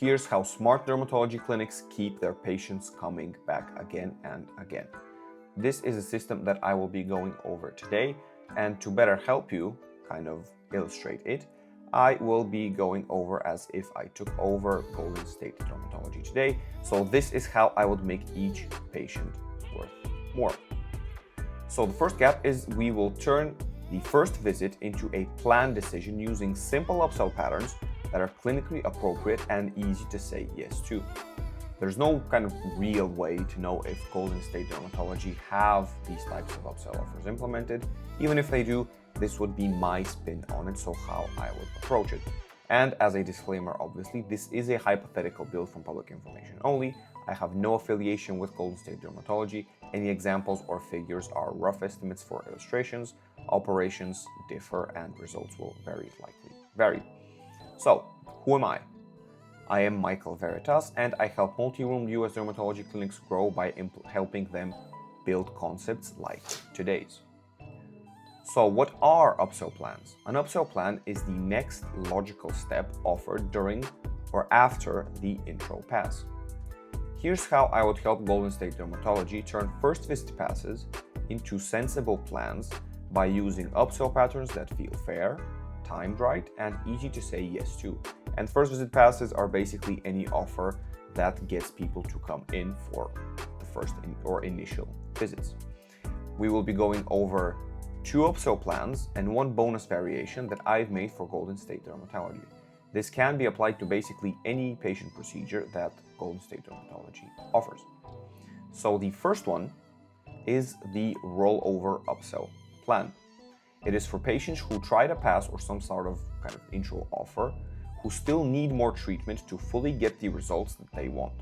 Here's how smart dermatology clinics keep their patients coming back again and again. This is a system that I will be going over today, and to better help you kind of illustrate it, I will be going over as if I took over Golden State Dermatology today. So this is how I would make each patient worth more. So the first gap is we will turn the first visit into a planned decision using simple upsell patterns that are clinically appropriate and easy to say yes to. There's no kind of real way to know if Golden State Dermatology have these types of upsell offers implemented. Even if they do, this would be my spin on it, so how I would approach it. And as a disclaimer, obviously, this is a hypothetical build from public information only. I have no affiliation with Golden State Dermatology. Any examples or figures are rough estimates for illustrations. Operations differ and results will very likely vary. So, who am I? I am Michael Veritas, and I help multi-room US dermatology clinics grow by helping them build concepts like today's. So what are upsell plans? An upsell plan is the next logical step offered during or after the intro pass. Here's how I would help Golden State Dermatology turn first visit passes into sensible plans by using upsell patterns that feel fair, timed right, and easy to say yes to. And first visit passes are basically any offer that gets people to come in for the first or initial visits. We will be going over 2 upsell plans and 1 bonus variation that I've made for Golden State Dermatology. This can be applied to basically any patient procedure that Golden State Dermatology offers. So the first one is the rollover upsell plan. It is for patients who tried a pass or some sort of kind of intro offer who still need more treatment to fully get the results that they want.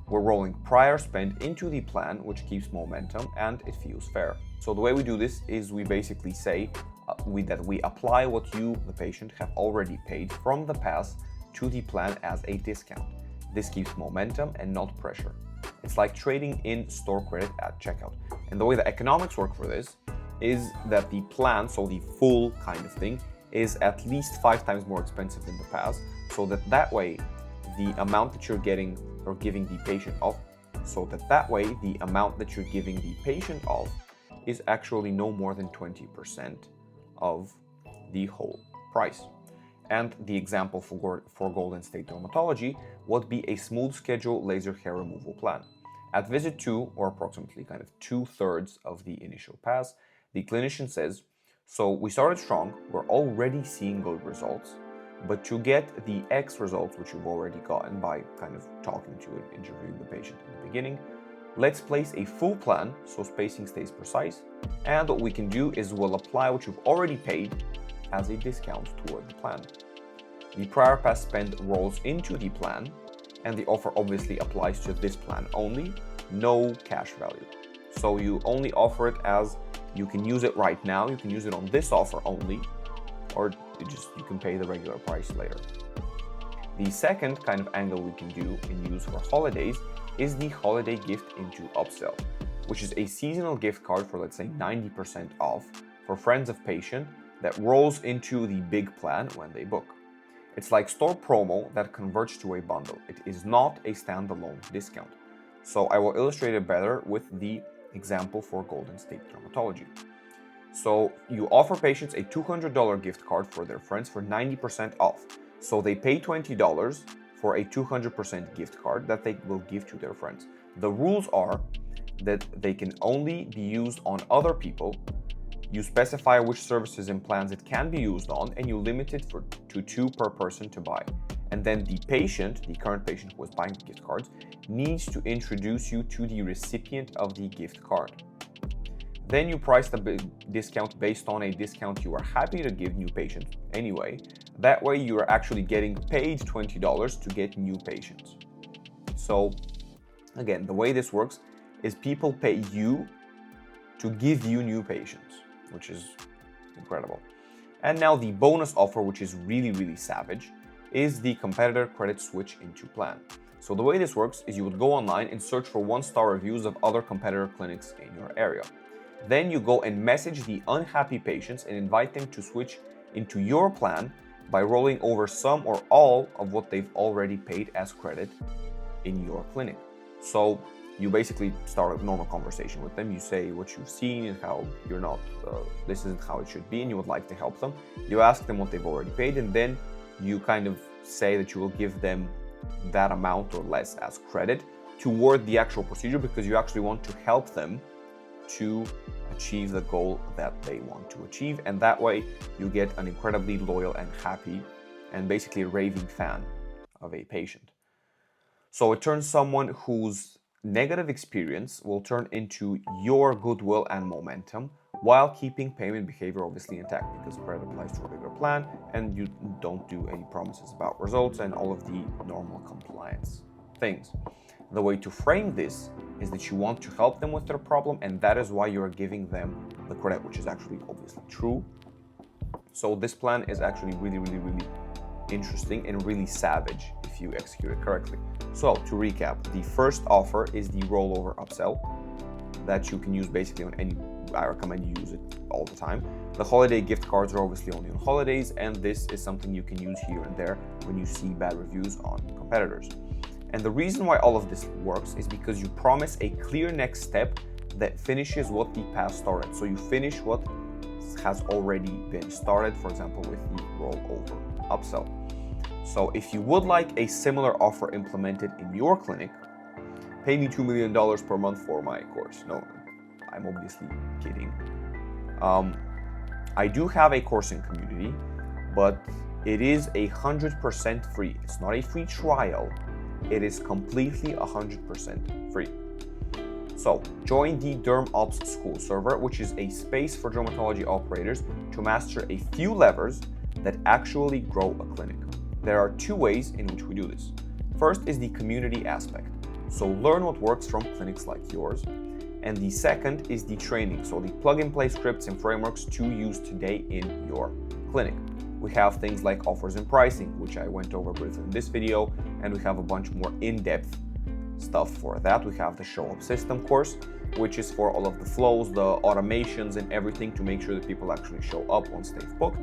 We're rolling prior spend into the plan, which keeps momentum and it feels fair. So the way we do this is we basically say that we apply what you, the patient, have already paid from the pass to the plan as a discount. This keeps momentum and not pressure. It's like trading in store credit at checkout. And the way the economics work for this is that the plan, so the full kind of thing, is at least 5 times more expensive than the pass, so that way the amount that you're getting or giving the patient off, is actually no more than 20% of the whole price. And the example for Golden State Dermatology would be a smooth schedule laser hair removal plan. At visit 2, or approximately kind of 2/3 of the initial pass, the clinician says, so we started strong, we're already seeing good results, but to get the X results, which you've already gotten by kind of talking to and interviewing the patient in the beginning, let's place a full plan so spacing stays precise, and what we can do is we'll apply what you've already paid as a discount toward the plan. The prior pass spend rolls into the plan, and the offer obviously applies to this plan only, no cash value. So you only offer it as you can use it right now, you can use it on this offer only, or you can pay the regular price later. The second kind of angle we can do and use for holidays is the holiday gift into upsell, which is a seasonal gift card for, let's say, 90% off for friends of patient that rolls into the big plan when they book. It's like store promo that converts to a bundle. It is not a standalone discount. So I will illustrate it better with the example for Golden State Dermatology. So you offer patients a $200 gift card for their friends for 90% off. So they pay $20 for a 200% gift card that they will give to their friends. The rules are that they can only be used on other people. You specify which services and plans it can be used on, and you limit it to 2 per person to buy. And then the patient, the current patient who is buying the gift cards, needs to introduce you to the recipient of the gift card. Then you price the discount based on a discount you are happy to give new patients anyway. That way you are actually getting paid $20 to get new patients. So again, the way this works is people pay you to give you new patients, which is incredible. And now the bonus offer, which is really, really savage, is the competitor credit switch into plan. So the way this works is you would go online and search for 1-star reviews of other competitor clinics in your area. Then you go and message the unhappy patients and invite them to switch into your plan by rolling over some or all of what they've already paid as credit in your clinic. So you basically start a normal conversation with them. You say what you've seen and how you're not, this isn't how it should be, and you would like to help them. You ask them what they've already paid, and then you kind of say that you will give them that amount or less as credit toward the actual procedure, because you actually want to help them to achieve the goal that they want to achieve. And that way you get an incredibly loyal and happy and basically raving fan of a patient. So it turns someone whose negative experience will turn into your goodwill and momentum, while keeping payment behavior obviously intact, because credit applies to a bigger plan and you don't do any promises about results and all of the normal compliance things. The way to frame this is that you want to help them with their problem, and that is why you're giving them the credit, which is actually obviously true. So this plan is actually really interesting and really savage if you execute it correctly. So to recap, the first offer is the rollover upsell that you can use basically on any, I recommend you use it all the time. The holiday gift cards are obviously only on holidays, and this is something you can use here and there when you see bad reviews on competitors. And the reason why all of this works is because you promise a clear next step that finishes what the past started. So you finish what has already been started, for example, with the rollover upsell. So if you would like a similar offer implemented in your clinic, pay me $2 million per month for my course. No, I'm obviously kidding. I do have a coursing community, but it is 100% free. It's not a free trial. It is completely 100% free. So join the DermOps School server, which is a space for dermatology operators to master a few levers that actually grow a clinic. There are two ways in which we do this. First is the community aspect. So learn what works from clinics like yours. And the second is the training. So the plug-and-play scripts and frameworks to use today in your clinic. We have things like offers and pricing, which I went over briefly in this video, and we have a bunch more in-depth stuff for that. We have the Show Up System course, which is for all of the flows, the automations, and everything to make sure that people actually show up once they've booked.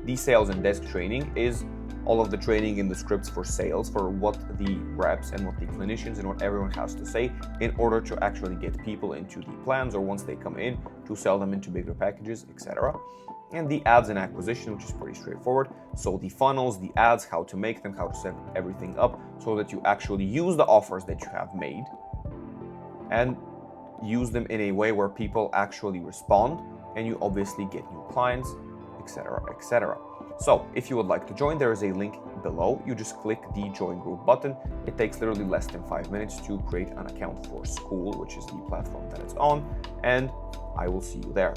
The sales and desk training is all of the training in the scripts for sales, for what the reps and what the clinicians and what everyone has to say in order to actually get people into the plans, or once they come in, to sell them into bigger packages, etc. And the ads and acquisition, which is pretty straightforward. So the funnels, the ads, how to make them, how to set everything up so that you actually use the offers that you have made and use them in a way where people actually respond and you obviously get new clients, etc., etc. So if you would like to join, there is a link below. You just click the join group button. It takes literally less than 5 minutes to create an account for School, which is the platform that it's on, and I will see you there.